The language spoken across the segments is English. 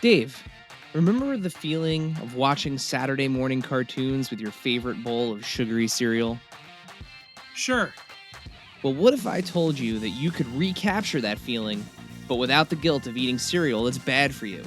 Dave, remember the feeling of watching Saturday morning cartoons with your favorite bowl of sugary cereal? Sure. Well, what if I told you that you could recapture that feeling, but without the guilt of eating cereal that's bad for you?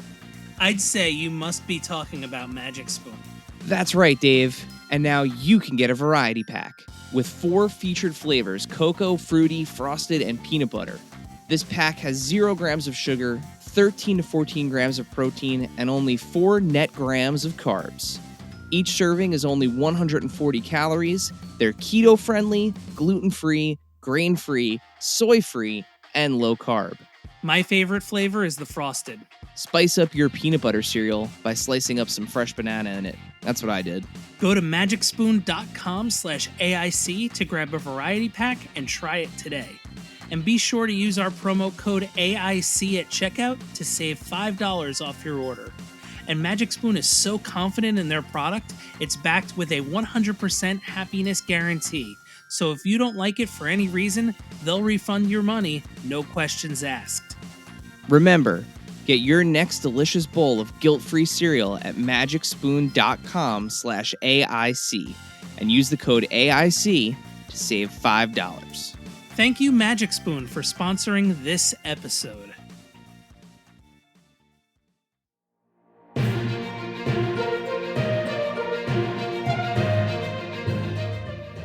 I'd say you must be talking about Magic Spoon. That's right, Dave. And now you can get a variety pack with 4 featured flavors: cocoa, fruity, frosted, and peanut butter. This pack has 0 grams of sugar, 13 to 14 grams of protein, and only 4 net grams of carbs. Each serving is only 140 calories. They're keto friendly, gluten free, grain free, soy free, and low carb. My favorite flavor is the frosted. Spice up your peanut butter cereal by slicing up some fresh banana in it. That's what I did. Go to magicspoon.com/AIC to grab a variety pack and try it today. And be sure to use our promo code AIC at checkout to save $5 off your order. And Magic Spoon is so confident in their product, it's backed with a 100% happiness guarantee. So if you don't like it for any reason, they'll refund your money, no questions asked. Remember, get your next delicious bowl of guilt-free cereal at magicspoon.com/AIC and use the code AIC to save $5. Thank you, Magic Spoon, for sponsoring this episode.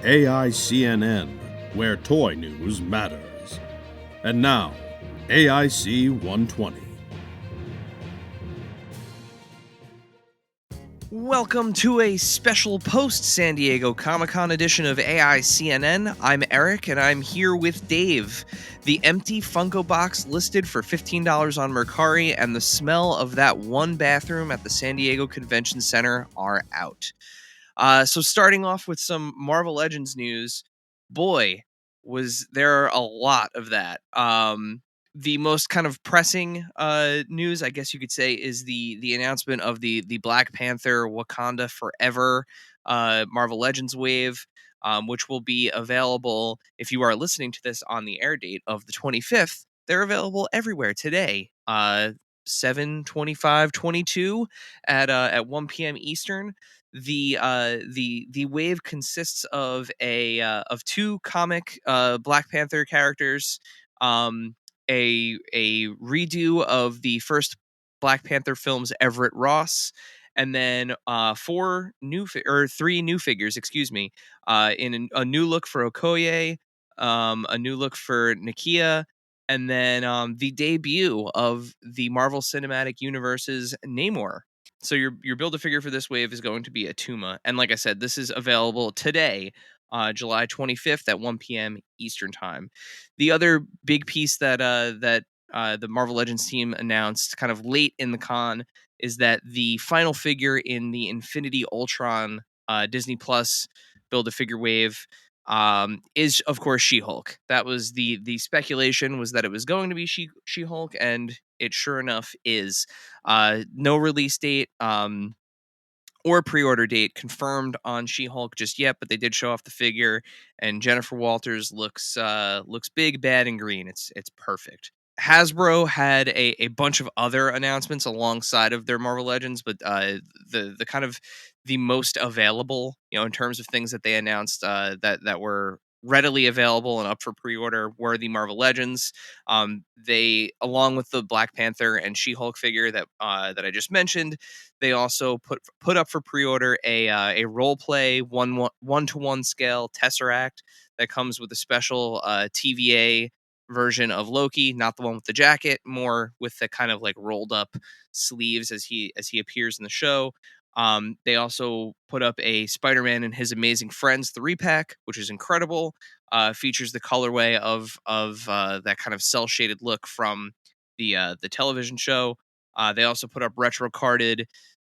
AICNN, where toy news matters. And now, AIC 120. Welcome to a special post-San Diego Comic-Con edition of AICNN. I'm Eric, and I'm here with Dave. The empty Funko box listed for $15 on Mercari and the smell of that one bathroom at the San Diego Convention Center are out. So starting off with some Marvel Legends news, boy, was there a lot of that. The most kind of pressing news, I guess you could say, is the announcement of the Black Panther Wakanda Forever Marvel Legends wave, which will be available if you are listening to this on the air date of the 25th. They're available everywhere today, 7/25/22 at 1 p.m. Eastern. The wave consists of of 2 comic Black Panther characters, a redo of the first Black Panther film's Everett Ross, and then 3 new figures, excuse me, in a new look for Okoye, a new look for Nakia, and then the debut of the Marvel Cinematic Universe's Namor. So your Build-A-Figure for this wave is going to be a Tuma. And like I said, this is available today, July 25th at 1 p.m. Eastern Time. The other big piece that the Marvel Legends team announced kind of late in the con is that the final figure in the Infinity Ultron Disney Plus Build-A-Figure wave is, of course, She-Hulk. That was the speculation, was that it was going to be She-Hulk, and it sure enough is. No release date or pre-order date confirmed on She-Hulk just yet, but they did show off the figure, and Jennifer Walters looks big, bad, and green. It's perfect. Hasbro had a bunch of other announcements alongside of their Marvel Legends, but the kind of the most available, in terms of things that they announced that were readily available and up for pre-order were the Marvel Legends. They, along with the Black Panther and She-Hulk figure that I just mentioned, they also put up for pre-order a role play 1-to-1 scale Tesseract that comes with a special TVA version of Loki, not the one with the jacket, more with the kind of like rolled up sleeves as he appears in the show. They also put up a Spider-Man and His Amazing Friends 3-pack, which is incredible. Features the colorway of that kind of cell shaded look from the television show. They also put up retro carded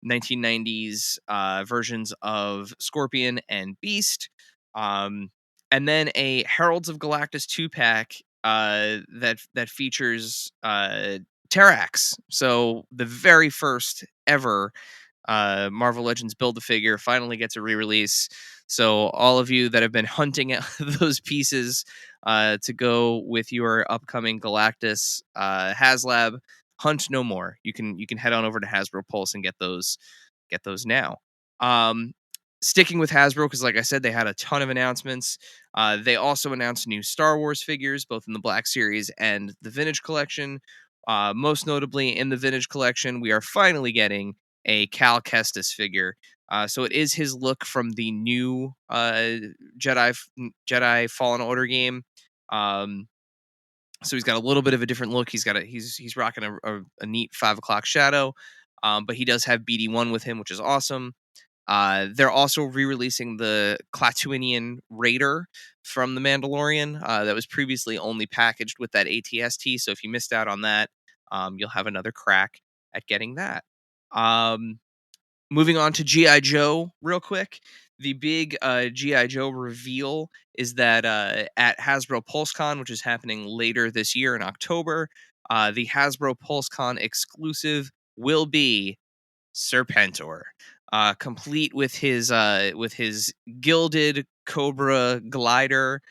1990s versions of Scorpion and Beast. And then a Heralds of Galactus 2-pack that features Terrax. So the very first ever Marvel Legends Build-A-Figure finally gets a re-release. So all of you that have been hunting those pieces to go with your upcoming Galactus HasLab, hunt no more. You can head on over to Hasbro Pulse and get those now. Um, Sticking with Hasbro, because like I said, they had a ton of announcements. They also announced new Star Wars figures, both in the Black Series and the Vintage Collection. Most notably, in the Vintage Collection, we are finally getting a Cal Kestis figure. So it is his look from the new Jedi Fallen Order game. So he's got a little bit of a different look. He's rocking a neat 5 o'clock shadow, but he does have BD1 with him, which is awesome. They're also re-releasing the Klatooinian Raider from The Mandalorian that was previously only packaged with that ATST. So if you missed out on that, you'll have another crack at getting that. Moving on to G.I. Joe real quick. The big G.I. Joe reveal is that at Hasbro PulseCon, which is happening later this year in October, the Hasbro PulseCon exclusive will be Serpentor, complete with his gilded Cobra glider.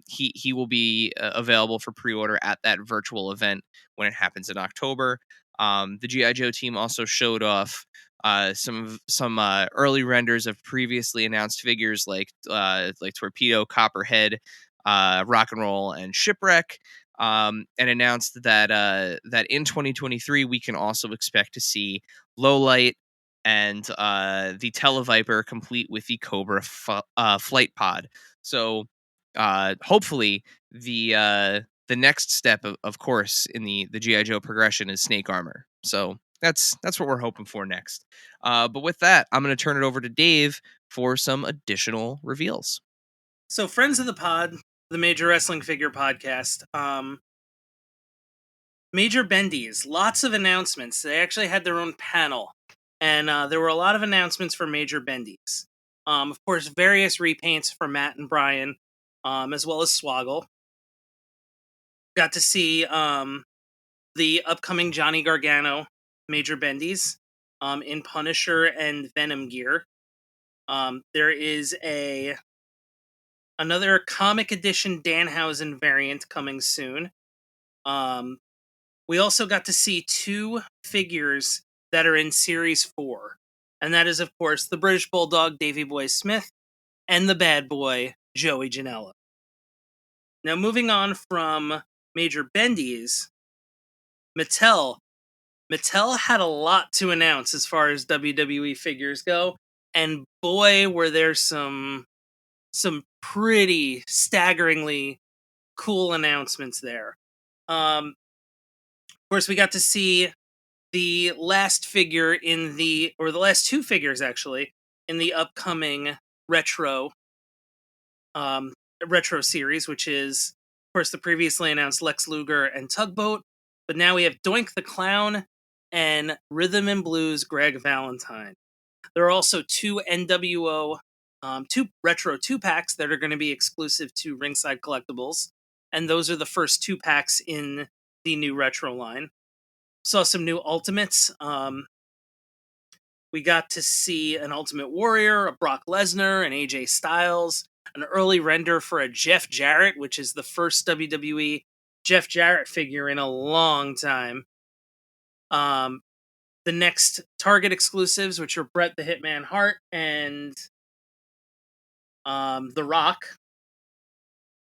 He will be available for pre-order at that virtual event when it happens in October. The GI Joe team also showed off some early renders of previously announced figures like Torpedo, Copperhead, Rock and Roll, and Shipwreck. And announced that in 2023 we can also expect to see Lowlight and the Televiper complete with the Cobra flight pod. So hopefully the next step, of course, in the GI Joe progression is Snake Armor. So that's what we're hoping for next. But with that, I'm going to turn it over to Dave for some additional reveals. So, friends of the pod, the Major Wrestling Figure Podcast, Major Bendy's, lots of announcements. They actually had their own panel, and there were a lot of announcements for Major Bendy's. Of course, various repaints for Matt and Brian, as well as Swoggle. Got to see the upcoming Johnny Gargano Major Bendy's in Punisher and Venom gear. There is another comic edition Danhausen variant coming soon. We also got to see 2 figures that are in Series 4. And that is, of course, the British Bulldog Davey Boy Smith and the bad boy Joey Janela. Now, moving on from Major Bendy's, Mattel had a lot to announce as far as WWE figures go. And boy, were there some pretty staggeringly cool announcements there. Of course, we got to see the last figure the last 2 figures actually in the upcoming retro series, which is, of course, the previously announced Lex Luger and Tugboat. But now we have Doink the Clown and Rhythm and Blues Greg Valentine. There are also 2 NWO, 2 retro 2-packs that are going to be exclusive to Ringside Collectibles. And those are the first 2 packs in the new retro line. Saw some new Ultimates. We got to see an Ultimate Warrior, a Brock Lesnar, an AJ Styles, an early render for a Jeff Jarrett, which is the first WWE Jeff Jarrett figure in a long time. The next Target exclusives, which are Bret the Hitman Hart and The Rock.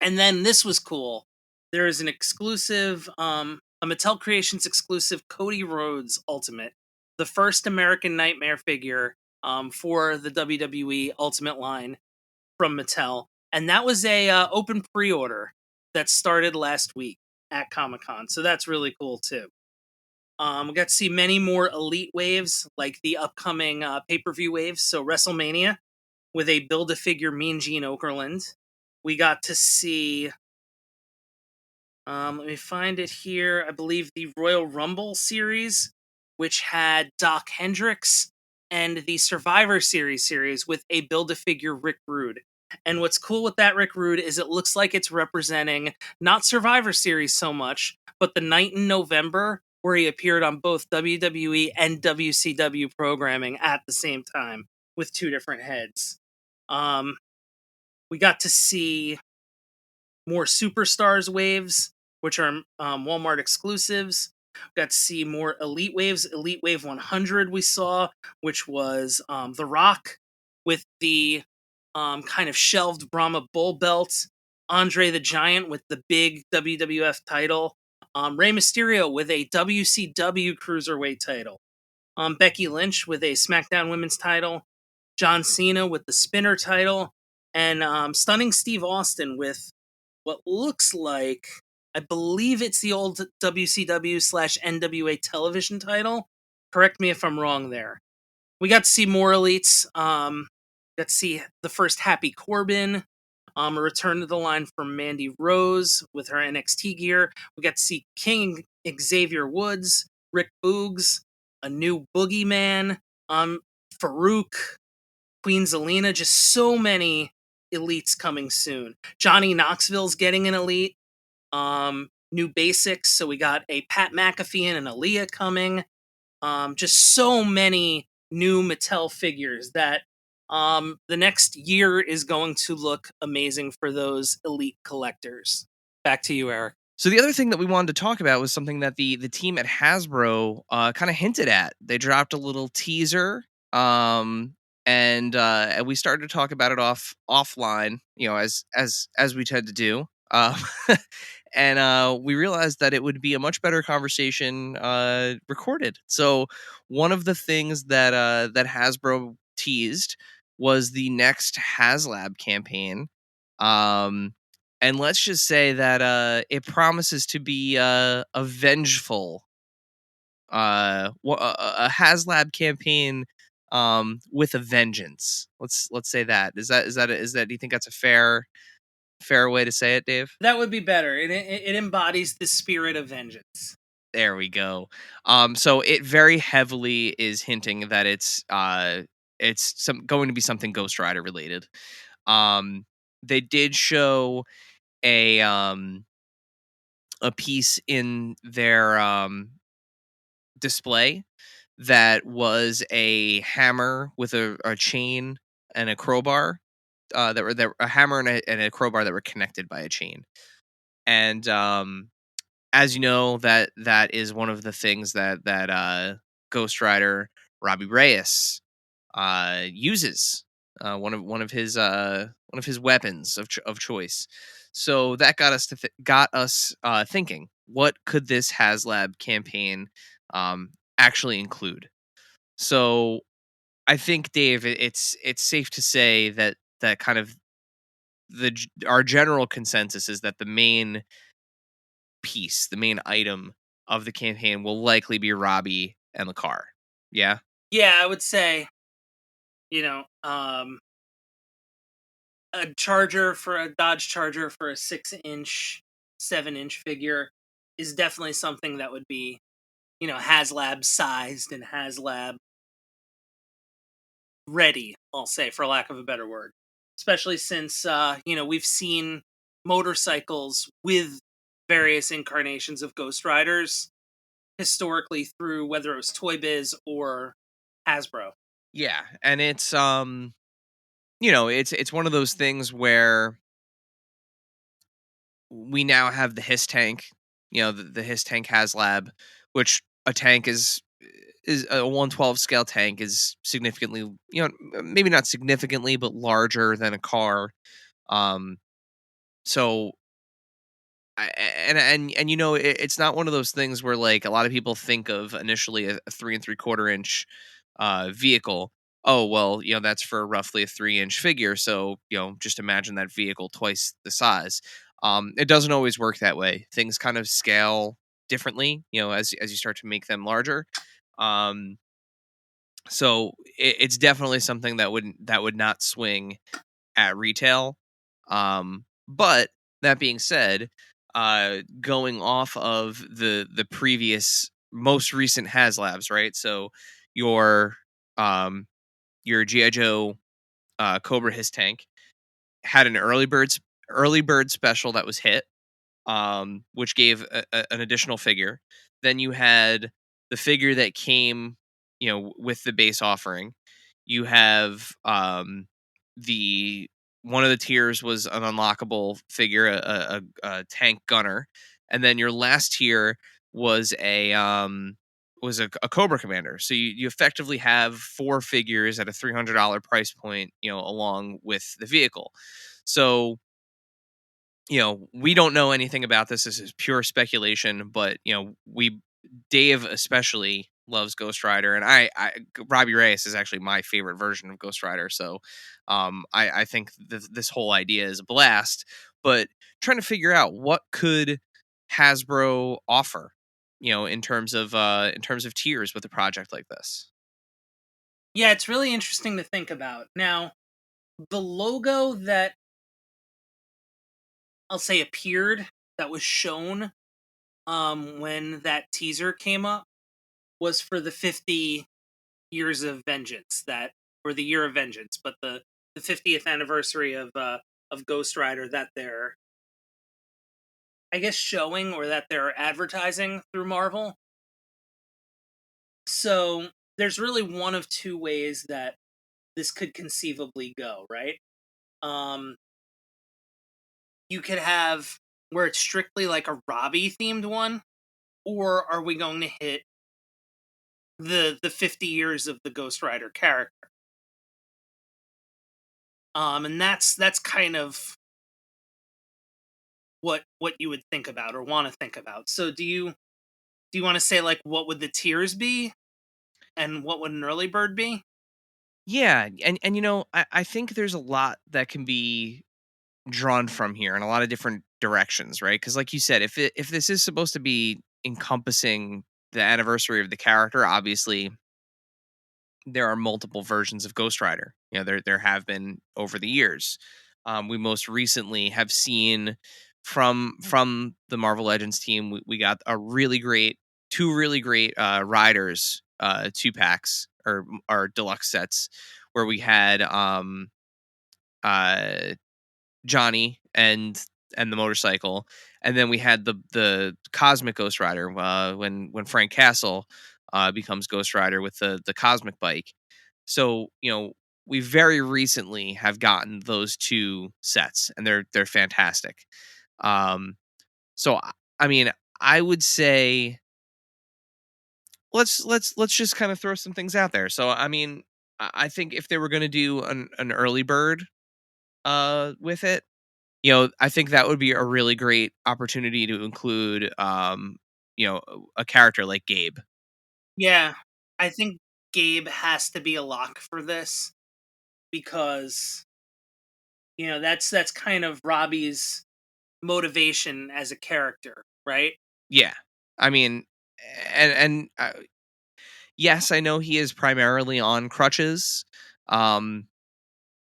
And then this was cool. There is an exclusive, a Mattel Creations exclusive Cody Rhodes Ultimate, the first American Nightmare figure for the WWE Ultimate line from Mattel. And that was a open pre-order that started last week at Comic-Con. So that's really cool too. We got to see many more Elite waves, like the upcoming pay-per-view waves. So WrestleMania with a Build-A-Figure Mean Gene Okerlund. We got to see, let me find it here, I believe the Royal Rumble series, which had Doc Hendricks, and the Survivor series with a Build-A-Figure Rick Rude. And what's cool with that Rick Rude is it looks like it's representing not Survivor Series so much, but the night in November where he appeared on both WWE and WCW programming at the same time with 2 different heads. We got to see more Superstars waves, which are Walmart exclusives. We got to see more Elite Waves. Elite Wave 100 we saw, which was The Rock with the kind of shelved Brahma Bull belt, Andre the Giant with the big WWF title, Rey Mysterio with a WCW Cruiserweight title, Becky Lynch with a SmackDown Women's title, John Cena with the Spinner title, and Stunning Steve Austin with what looks like, I believe it's the old WCW/NWA television title. Correct me if I'm wrong there. We got to see more elites. Got to see the first Happy Corbin, a return to the line from Mandy Rose with her NXT gear. We got to see King Xavier Woods, Rick Boogs, a new Boogeyman, Farouk, Queen Zelina, just so many elites coming soon. Johnny Knoxville's getting an elite. New basics, so we got a Pat McAfee and an Aaliyah coming. Just so many new Mattel figures that the next year is going to look amazing for those elite collectors. Back to you, Eric. So the other thing that we wanted to talk about was something that the team at Hasbro kind of hinted at. They dropped a little teaser, and we started to talk about it offline, as we tend to do. And we realized that it would be a much better conversation recorded. So one of the things that Hasbro teased was the next HasLab campaign. And let's just say that it promises to be a vengeful a HasLab campaign with a vengeance. Let's say that. Do you think that's a fair way to say it, Dave? That would be better. It embodies the spirit of vengeance. There we go. So it very heavily is hinting that it's going to be something Ghost Rider related. They did show a piece in their display that was a hammer with a chain and a crowbar, a hammer and a crowbar that were connected by a chain. And as you know, that is one of the things that Ghost Rider Robbie Reyes uses, one of his weapons of choice. So that got us thinking, what could this HasLab campaign actually include? So I think, Dave, it's safe to say that kind of our general consensus is that the main piece, the main item of the campaign will likely be Robbie and the car. Yeah. Yeah, I would say, a Dodge Charger for a 6-inch, 7-inch figure is definitely something that would be, HasLab sized and HasLab ready, I'll say, for lack of a better word. Especially since, we've seen motorcycles with various incarnations of Ghost Riders historically through whether it was Toy Biz or Hasbro. Yeah, and it's one of those things where we now have the Hiss tank, the Hiss tank HasLab, which a tank is a 1/12 scale tank, is significantly, maybe not significantly, but larger than a car. So it's not one of those things where, like, a lot of people think of initially a 3 3/4 inch vehicle. Oh, well, that's for roughly a 3-inch figure, so just imagine that vehicle twice the size. It doesn't always work that way. Things kind of scale differently, as you start to make them larger. um so it's definitely something that would not swing at retail. But that being said, going off of the previous most recent HasLabs, right? So your G.I. Joe Cobra Hiss tank had an early bird special that was hit, which gave an additional figure. Then you had the figure that came, with the base offering. You have the one of the tiers was an unlockable figure, a tank gunner, and then your last tier was a Cobra Commander. So you effectively have 4 figures at a $300 price point, along with the vehicle. So we don't know anything about this. This is pure speculation, but Dave especially loves Ghost Rider, and Robbie Reyes is actually my favorite version of Ghost Rider. So, I think this whole idea is a blast, but trying to figure out what could Hasbro offer, in terms of tiers with a project like this. Yeah, it's really interesting to think about. Now, the logo that I'll say appeared, that was shown when that teaser came up, was for the 50 years of vengeance, that or the year of vengeance, but the 50th anniversary of Ghost Rider that they're, I guess, showing, or that they're advertising through Marvel. So there's really one of two ways that this could conceivably go, right? Um, you could have where it's strictly like a Robbie themed one, or are we going to hit the 50 years of the Ghost Rider character? And that's kind of what you would think about or want to think about. So do you want to say, like, what would the tiers be and what would an early bird be? Yeah, and I think there's a lot that can be drawn from here in a lot of different directions, right? Because, like you said, if this is supposed to be encompassing the anniversary of the character, obviously there are multiple versions of Ghost Rider. There have been over the years. We most recently have seen from the Marvel Legends team. We got two really great riders, 2 packs or deluxe sets, where we had uh Johnny and the motorcycle, and then we had the Cosmic Ghost Rider, when Frank Castle becomes Ghost Rider with the Cosmic bike. So we very recently have gotten those 2 sets, and they're fantastic. Um, so I mean, I would say let's just kind of throw some things out there. So I mean, I think if they were going to do an early bird with it, I think that would be a really great opportunity to include, a character like Gabe. Yeah, I think Gabe has to be a lock for this, because that's kind of Robbie's motivation as a character, right? Yeah. I mean, and yes, I know he is primarily on crutches, um,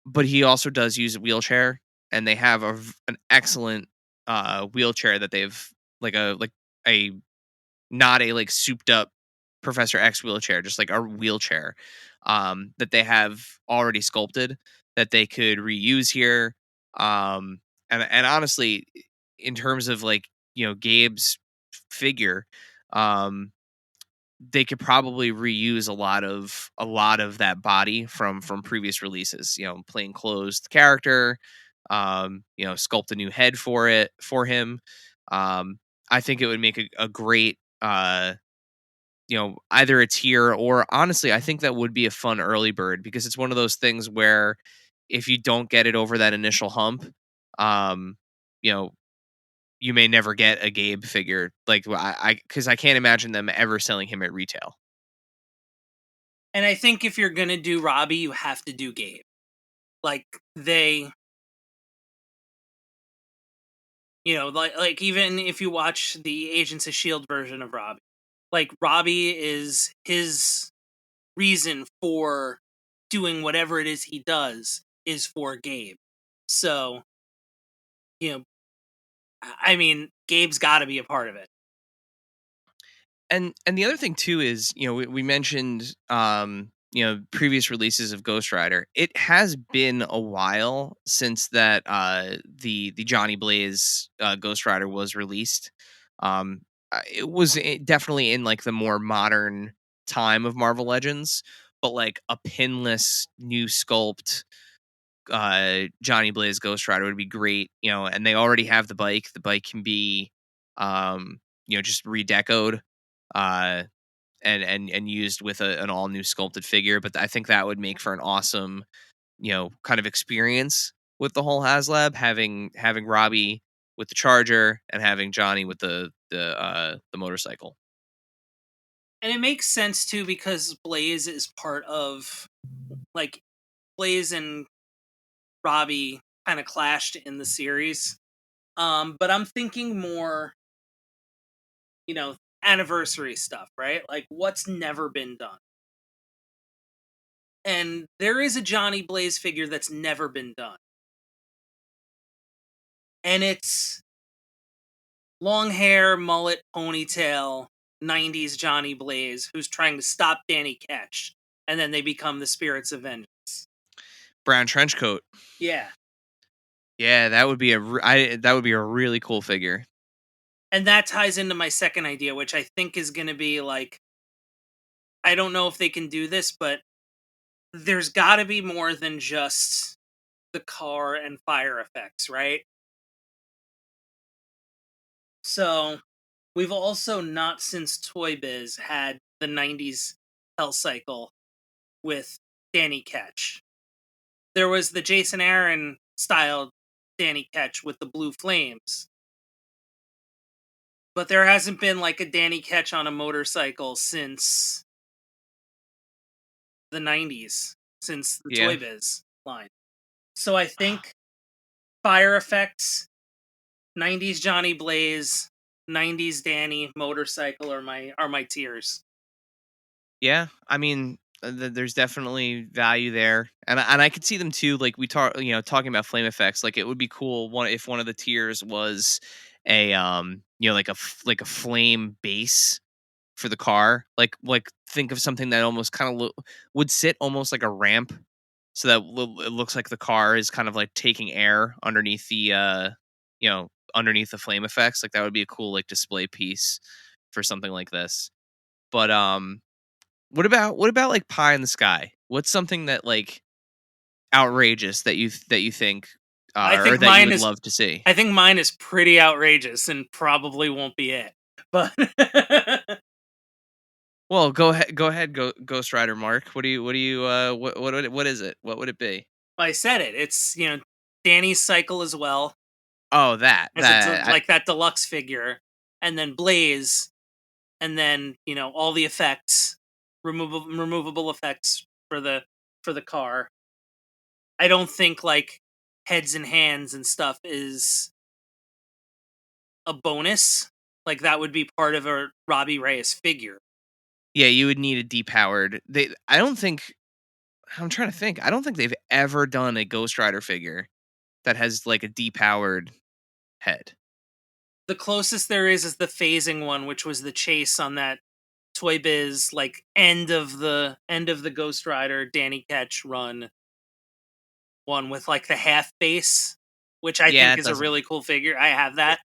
but he also does use a wheelchair, and they have an excellent wheelchair that they've like a not a like souped up Professor X wheelchair, just like a wheelchair that they have already sculpted that they could reuse here. And honestly, in terms of like Gabe's figure, um, they could probably reuse a lot of that body from previous releases. Plain clothes character, sculpt a new head for him. Um, I think it would make a great either a tier, or honestly, I think that would be a fun early bird, because it's one of those things where if you don't get it over that initial hump, um, you know, you may never get a Gabe figure. Like because I can't imagine them ever selling him at retail. And I think if you're gonna do Robbie, you have to do Gabe. Like, they, like even if you watch the Agents of Shield version of Robbie, like, Robbie is his reason for doing whatever it is he does is for Gabe. So, you know, I mean, Gabe's got to be a part of it. And the other thing too is, we mentioned previous releases of Ghost Rider. It has been a while since that the Johnny Blaze Ghost Rider was released. It was definitely in like the more modern time of Marvel Legends, but like a pinless new sculpt Johnny Blaze Ghost Rider would be great. And they already have the bike. The bike can be just redecoed, uh, and used with an all new sculpted figure. But I think that would make for an awesome, kind of experience with the whole HasLab, having Robbie with the Charger and having Johnny with the motorcycle. And it makes sense too because Blaze is part of, like, Blaze and Robbie kind of clashed in the series. But I'm thinking more, anniversary stuff, right? Like what's never been done. And there is a Johnny Blaze figure that's never been done. And it's long hair, mullet, ponytail, 90s Johnny Blaze who's trying to stop Danny Ketch. And then they become the Spirits of Vengeance. Brown trench coat. Yeah. Yeah, that would be that would be a really cool figure. And that ties into my second idea, which I think is going to be like, I don't know if they can do this, but there's got to be more than just the car and fire effects, right? So we've also not since Toy Biz had the 90s Hell Cycle with Danny Ketch. There was the Jason Aaron style Danny Ketch with the blue flames. But there hasn't been like a Danny Ketch on a motorcycle since the 90s, since the Yeah. Toy Biz line. So I think fire effects, 90s Johnny Blaze, 90s Danny motorcycle are my tiers. Yeah, I mean, there's definitely value there, and I could see them too. Like we talking about flame effects. Like it would be cool if one of the tiers was a like like a flame base for the car. Like think of something that almost kind of would sit almost like a ramp, so that it looks like the car is kind of like taking air underneath the underneath the flame effects. Like that would be a cool like display piece for something like this. But what about like pie in the sky? What's something that like outrageous that you think I or think that you mine would is love to see? I think mine is pretty outrageous and probably won't be it. But Well, go ahead, Ghost Rider Mark. What is it? What would it be? I said it. It's, Danny's cycle as well Oh, that as that like that deluxe figure, and then Blaze, and then all the effects, removable effects for the car. I don't think like heads and hands and stuff is a bonus. Like that would be part of a Robbie Reyes figure. yeah, you would need a depowered. I don't think I'm trying to think. I don't think they've ever done a Ghost Rider figure that has like a depowered head. The closest there is the phasing one, which was the chase on that Toy Biz like end of the Ghost Rider Danny Ketch run one with like the half base, which I Yeah, think it is a doesn't really cool figure. I have it, that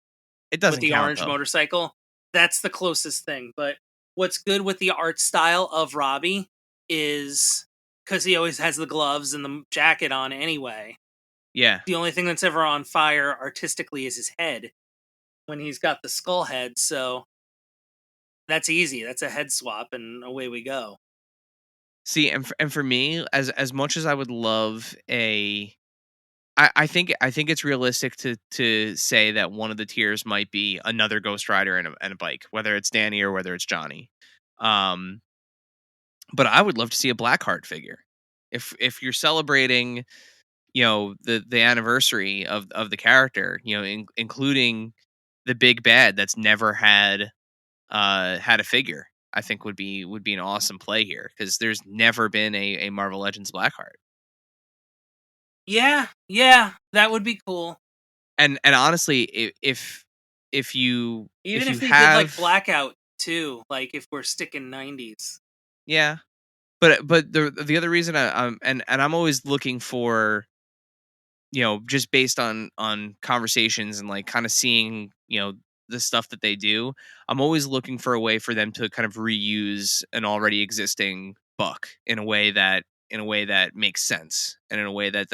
it with doesn't the count orange though. motorcycle. That's the closest thing. But what's good with the art style of Robbie is because he always has the gloves and the jacket on anyway. Yeah. The only thing that's ever on fire artistically is his head when he's got the skull head. So that's easy. That's a head swap, and away we go. See, and for me, as much as I would love I think it's realistic to say that one of the tiers might be another Ghost Rider and a bike, whether it's Danny or whether it's Johnny. Um, but I would love to see a Blackheart figure. If you're celebrating, the anniversary of the character, including the big bad that's never had a figure, I think would be an awesome play here because there's never been a Marvel Legends Blackheart. Yeah, that would be cool. And honestly, if you Even if you if they did like have Blackout too, like if we're sticking 90s. yeah, but the other reason and I'm always looking for, just based on conversations and like kind of seeing, the stuff that they do, I'm always looking for a way for them to kind of reuse an already existing buck in a way that makes sense and in a way that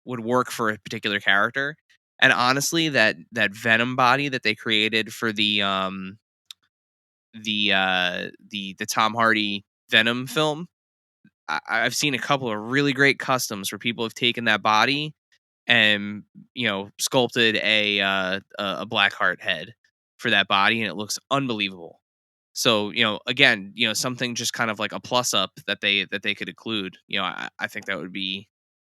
would work for a particular character. And honestly, that Venom body that they created for the Tom Hardy Venom film, I've seen a couple of really great customs where people have taken that body and sculpted a Blackheart head for that body, and it looks unbelievable. So again, something just kind of like a plus up that they could include. I think that would be.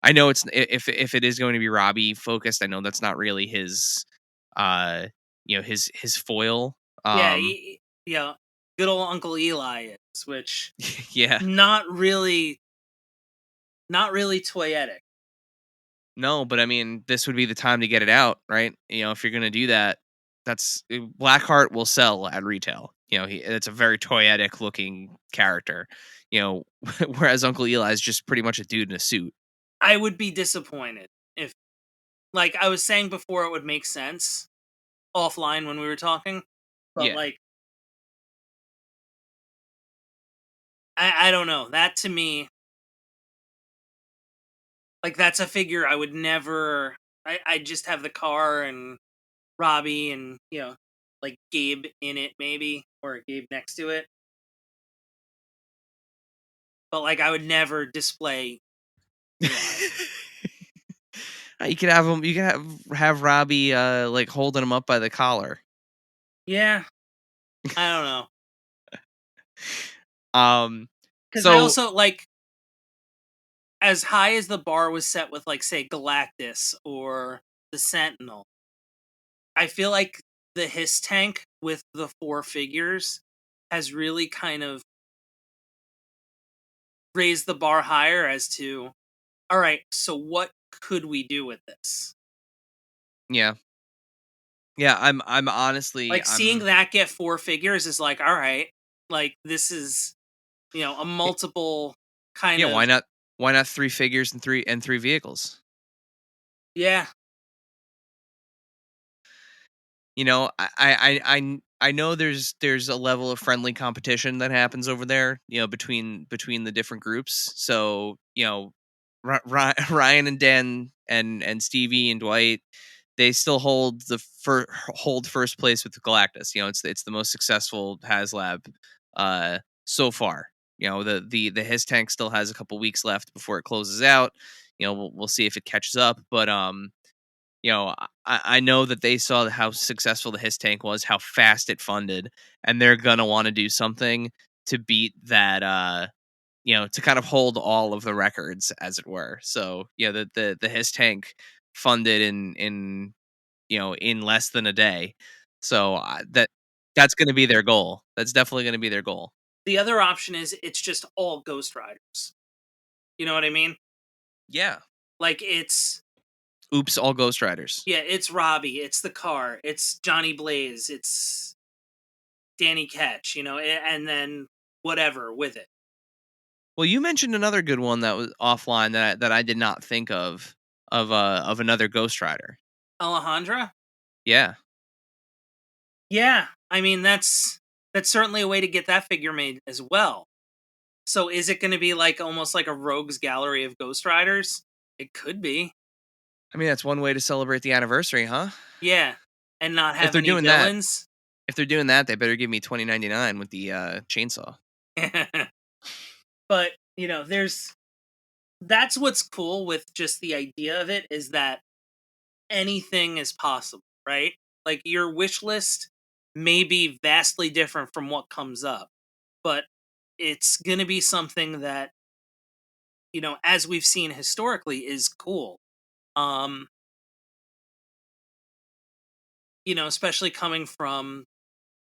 I know if it is going to be Robbie focused, I know that's not really his, uh, his foil. Yeah, yeah, good old Uncle Eli is, which Yeah. not really toyetic. No, but I mean, this would be the time to get it out, right? If you're gonna do that, Blackheart will sell at retail. It's a very toyetic looking character. You know, whereas Uncle Eli is just pretty much a dude in a suit. I would be disappointed if, like I was saying before, it would make sense offline when we were talking, but Yeah, like I don't know. That to me, like that's a figure I would never. I just have the car and Robbie and like Gabe in it maybe, or Gabe next to it. But like I would never display Eli. You could have him. You could have Robbie like holding him up by the collar. Yeah, I don't know. Um. Because I So also like, as high as the bar was set with like say Galactus or the Sentinel, I feel like the Hiss tank with the four figures has really kind of raised the bar higher as to, all right, so what could we do with this? yeah, yeah. I'm honestly Like seeing that get four figures is like, all right, like this is a multiple kind yeah. Why of. not? Why not three figures and three vehicles? Yeah. I know there's a level of friendly competition that happens over there, between the different groups. So, Ryan and Dan and Stevie and Dwight, they still hold first place with the Galactus. It's the most successful HasLab so far. The his tank still has a couple weeks left before it closes out. We'll see if it catches up, but I know that they saw how successful the Hiss tank was, how fast it funded, and they're gonna want to do something to beat that. To kind of hold all of the records, as it were. So the Hiss tank funded in less than a day. So that's going to be their goal. That's definitely going to be their goal. The other option is it's just all Ghost Riders. You know what I mean? Yeah. Like it's Oops, all Ghost Riders. yeah, it's Robbie, it's the car, it's Johnny Blaze, it's Danny Ketch, and then whatever with it. Well, you mentioned another good one that was offline that I did not think of another Ghost Rider. Alejandra? Yeah. Yeah. I mean that's certainly a way to get that figure made as well. So is it going to be like almost like a rogues gallery of Ghost Riders? It could be. I mean, that's one way to celebrate the anniversary, huh? Yeah. And not If have they're any doing that, villains. they better give me $20.99 with the chainsaw. But, that's what's cool with just the idea of it, is that anything is possible, right? Like your wish list may be vastly different from what comes up, but it's going to be something that, as we've seen historically, is cool. Um, especially coming from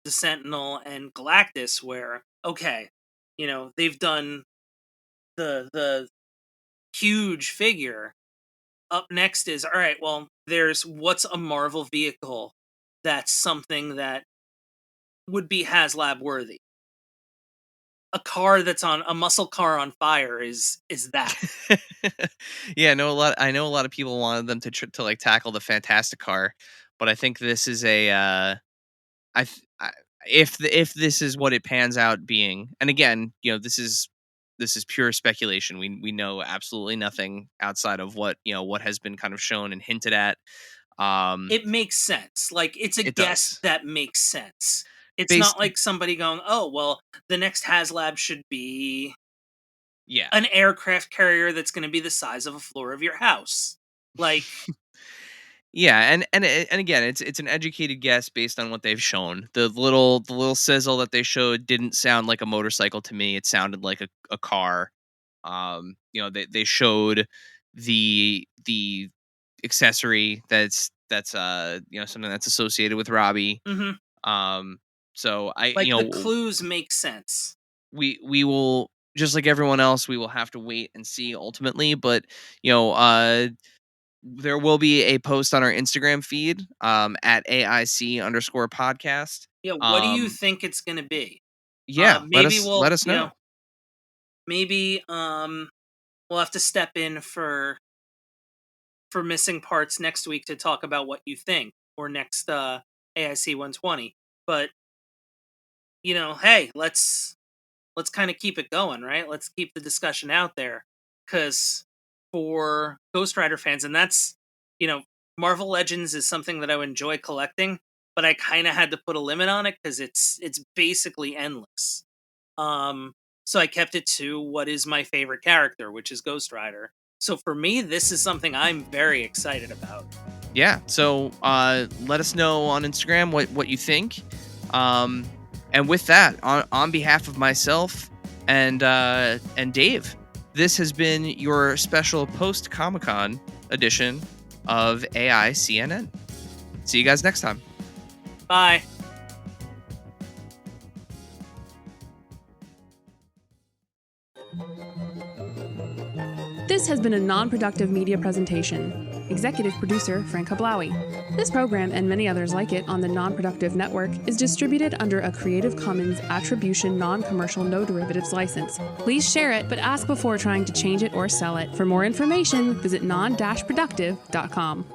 the Sentinel and Galactus, where okay, they've done the huge figure. Up next is, all right, well, there's what's a Marvel vehicle that's something that would be HasLab worthy. A car that's on a muscle car on fire is that. Yeah, I know a lot of people wanted them to like tackle the Fantastic Car, but I think this is a I, th- I if this is what it pans out being, and again, this is pure speculation. We know absolutely nothing outside of what has been kind of shown and hinted at. It makes sense. Like, it's a It guess does. that makes sense. It's Based not like somebody going, "Oh, well, the next HasLab should be Yeah. an aircraft carrier that's going to be the size of a floor of your house." Like, Yeah, and again, it's an educated guess based on what they've shown. The little sizzle that they showed didn't sound like a motorcycle to me. It sounded like a car. They showed the accessory that's something that's associated with Robbie. mhm. Um, so I Like, the clues make sense. we will, just like everyone else, we will have to wait and see ultimately. But there will be a post on our Instagram feed, at AIC_podcast. Yeah, what do you Um, think it's going to be? yeah, Maybe we'll, let us know. maybe we'll have to step in for missing parts next week to talk about what you think, or next AIC 120. But, hey, let's kind of keep it going, right? Let's keep the discussion out there, cuz for Ghost Rider fans, and that's, you know, Marvel Legends is something that I would enjoy collecting, but I kind of had to put a limit on it cuz it's basically endless. Um so I kept it to what is my favorite character, which is Ghost Rider. So for me, this is something I'm very excited about. Yeah. So let us know on Instagram what you think. Um, and with that, on behalf of myself and Dave, this has been your special post Comic Con edition of AI CNN. See you guys next time. Bye. This has been a non-productive media presentation. Executive producer Frank Hablawi. This program and many others like it on the Non-Productive Network is distributed under a Creative Commons Attribution Non-Commercial No Derivatives license. Please share it, but ask before trying to change it or sell it. For more information, visit non-productive.com.